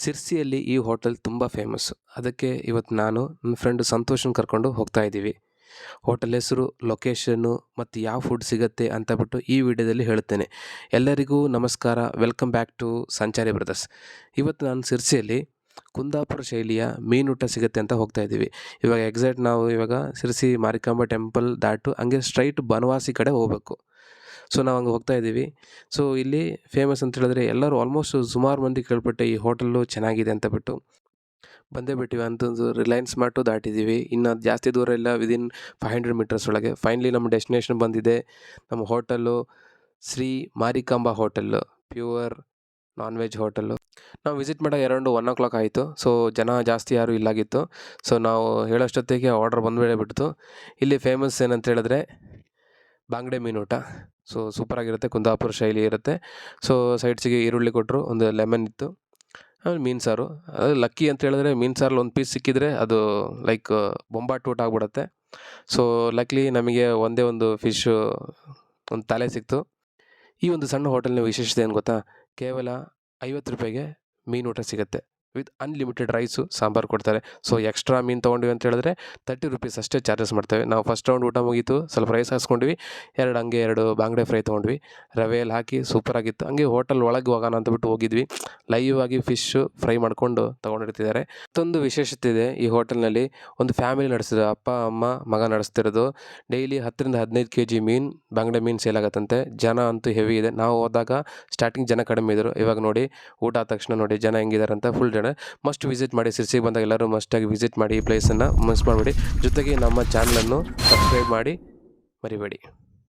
ಸಿರ್ಸಿಯಲ್ಲಿ ಈ ಹೋಟೆಲ್ ತುಂಬ ಫೇಮಸ್ಸು. ಅದಕ್ಕೆ ಇವತ್ತು ನಾನು ನನ್ನ ಫ್ರೆಂಡ್ ಸಂತೋಷನ್ ಕರ್ಕೊಂಡು ಹೋಗ್ತಾ ಇದ್ದೀವಿ. ಹೋಟೆಲ್ ಹೆಸರು, ಲೊಕೇಶನ್ನು ಮತ್ತು ಯಾವ ಫುಡ್ ಸಿಗುತ್ತೆ ಅಂತ ಬಿಟ್ಟು ಈ ವಿಡಿಯೋದಲ್ಲಿ ಹೇಳುತ್ತೇನೆ. ಎಲ್ಲರಿಗೂ ನಮಸ್ಕಾರ, ವೆಲ್ಕಮ್ ಬ್ಯಾಕ್ ಟು ಸಂಚಾರಿ ಬ್ರದರ್ಸ್. ಇವತ್ತು ನಾನು ಸಿರ್ಸಿಯಲ್ಲಿ ಕುಂದಾಪುರ ಶೈಲಿಯ ಮೀನೂಟ ಸಿಗುತ್ತೆ ಅಂತ ಹೋಗ್ತಾ ಇದ್ದೀವಿ. ಇವಾಗ ಎಕ್ಸಾಕ್ಟ್ ನಾವು ಇವಾಗ ಸಿರ್ಸಿ ಮಾರಿಕಾಂಬಾ ಟೆಂಪಲ್ ದಾಟು ಹಂಗೆ ಸ್ಟ್ರೈಟ್ ಬನವಾಸಿ ಕಡೆ ಹೋಗಬೇಕು. ಸೊ ನಾವು ಹಂಗೆ ಹೋಗ್ತಾ ಇದ್ದೀವಿ. ಸೊ ಇಲ್ಲಿ ಫೇಮಸ್ ಅಂತ ಹೇಳಿದ್ರೆ ಎಲ್ಲರೂ ಆಲ್ಮೋಸ್ಟ್ ಸುಮಾರು ಮಂದಿ ಕೇಳ್ಪಟ್ಟೆ ಈ ಹೋಟೆಲ್ಲು ಚೆನ್ನಾಗಿದೆ ಅಂತ ಬಿಟ್ಟು ಬಂದೇ ಬಿಟ್ಟಿವಿ. ಅಂತಂದು ರಿಲಯನ್ಸ್ ಮಾರ್ಟು ದಾಟಿದ್ದೀವಿ. ಇನ್ನು ಜಾಸ್ತಿ ದೂರ ಇಲ್ಲ, ವಿದಿನ್ 500 ಮೀಟರ್ಸ್ ಒಳಗೆ ಫೈನಲಿ ನಮ್ಮ ಡೆಸ್ಟಿನೇಷನ್ ಬಂದಿದೆ. ನಮ್ಮ hotel Shri Marikamba hotel, pure non veg hotel. ನಾವು ವಿಸಿಟ್ ಮಾಡೋ ಅರೌಂಡ್ 1 o'clock ಆಯಿತು. ಸೊ ಜನ ಜಾಸ್ತಿ ಯಾರೂ ಇಲ್ಲಾಗಿತ್ತು. ಸೊ ನಾವು ಹೇಳೋಷ್ಟೊತ್ತಿಗೆ ಆರ್ಡರ್ ಬಂದುಬಿಡ್ತು. ಇಲ್ಲಿ ಫೇಮಸ್ ಏನಂತ ಹೇಳಿದ್ರೆ ಬಾಂಗಡೆ ಮೀನೂಟ. ಸೊ ಸೂಪರಾಗಿರುತ್ತೆ, ಕುಂದಾಪುರ ಶೈಲಿ ಇರುತ್ತೆ. ಸೊ ಸೈಡ್ಸಿಗೆ ಈರುಳ್ಳಿ ಕೊಟ್ಟರು, ಒಂದು ಲೆಮನ್ ಇತ್ತು, ಆಮೇಲೆ ಮೀನು ಸಾರು. ಅದು ಲಕ್ಕಿ ಅಂತ ಹೇಳಿದ್ರೆ ಮೀನು ಸಾರಲ್ಲಿ ಒಂದು ಪೀಸ್ ಸಿಕ್ಕಿದರೆ ಅದು ಲೈಕ್ ಬೊಂಬಾಟ್ ಊಟ ಆಗ್ಬಿಡುತ್ತೆ. ಸೊ ಲಕ್ಲಿ ನಮಗೆ ಒಂದೇ ಒಂದು ಫಿಶ್ಶು, ಒಂದು ತಲೆ ಸಿಕ್ತು. ಈ ಒಂದು ಸಣ್ಣ ಹೋಟೆಲ್ನ ವಿಶೇಷತೆ ಏನು ಗೊತ್ತಾ? ಕೇವಲ 50 ರೂಪಾಯಿಗೆ ಮೀನು ಊಟ ಸಿಗುತ್ತೆ, ವಿತ್ ಅನ್ಲಿಮಿಟೆಡ್ ರೈಸು, ಸಾಂಬಾರು ಕೊಡ್ತಾರೆ. ಸೊ ಎಕ್ಸ್ಟ್ರಾ ಮೀನು ತೊಗೊಂಡ್ವಿ ಅಂತ ಹೇಳಿದ್ರೆ 30 ರೂಪೀಸ್ ಅಷ್ಟೇ ಚಾರ್ಜಸ್ ಮಾಡ್ತೇವೆ. ನಾವು ಫಸ್ಟ್ ರೌಂಡ್ ಊಟ ಮುಗೀತು, ಸ್ವಲ್ಪ ರೈಸ್ ಹಾಕ್ಸ್ಕೊಂಡ್ವಿ, ಎರಡು ಬಾಂಗಡೆ ಫ್ರೈ ತೊಗೊಂಡ್ವಿ, ರವೆಯಲ್ಲಿ ಹಾಕಿ ಸೂಪರಾಗಿತ್ತು. ಹಂಗೆ ಹೋಟೆಲ್ ಒಳಗೆ ಹೋಗೋಣ ಅಂತ ಬಿಟ್ಟು ಹೋಗಿದ್ವಿ. ಲೈವ್ ಆಗಿ ಫಿಶ್ಶು ಫ್ರೈ ಮಾಡಿಕೊಂಡು ತೊಗೊಂಡಿರ್ತಿದ್ದಾರೆ. ಮತ್ತೊಂದು ವಿಶೇಷತೆ ಇದೆ ಈ ಹೋಟೆಲ್ನಲ್ಲಿ. ಒಂದು ಫ್ಯಾಮಿಲಿ ನಡೆಸಿದ್ರು, ಅಪ್ಪ ಅಮ್ಮ ಮಗ ನಡೆಸ್ತಿರೋದು. ಡೈಲಿ 10 ರಿಂದ 15 kg ಮೀನು, ಬಾಂಗಡೆ ಮೀನು ಸೇಲ್ ಆಗತ್ತಂತೆ. ಜನ ಅಂತೂ ಹೆವಿ ಇದೆ. ನಾವು ಹೋದಾಗ ಸ್ಟಾರ್ಟಿಂಗ್ ಜನ ಕಡಿಮೆ ಇದ್ದರು, ಇವಾಗ ನೋಡಿ ಊಟ ಆದ ತಕ್ಷಣ ನೋಡಿ ಜನ ಹೆಂಗಿದ್ದಾರೆ ಅಂತ ಫುಲ್ ಜನ. ಮಸ್ಟ್ ವಿಸಿಟ್ ಮಾಡಿ, ಸಿರ್ಸಿಗೆ ಬಂದಾಗ ಎಲ್ಲರೂ ಮಸ್ಟಾಗಿ ವಿಸಿಟ್ ಮಾಡಿ ಈ ಪ್ಲೇಸನ್ನು ಮಿಸ್ ಮಾಡಬೇಡಿ. ಜೊತೆಗೆ ನಮ್ಮ ಚಾನಲನ್ನು ಸಬ್ಸ್ಕ್ರೈಬ್ ಮಾಡಿ ಮರಿಬೇಡಿ.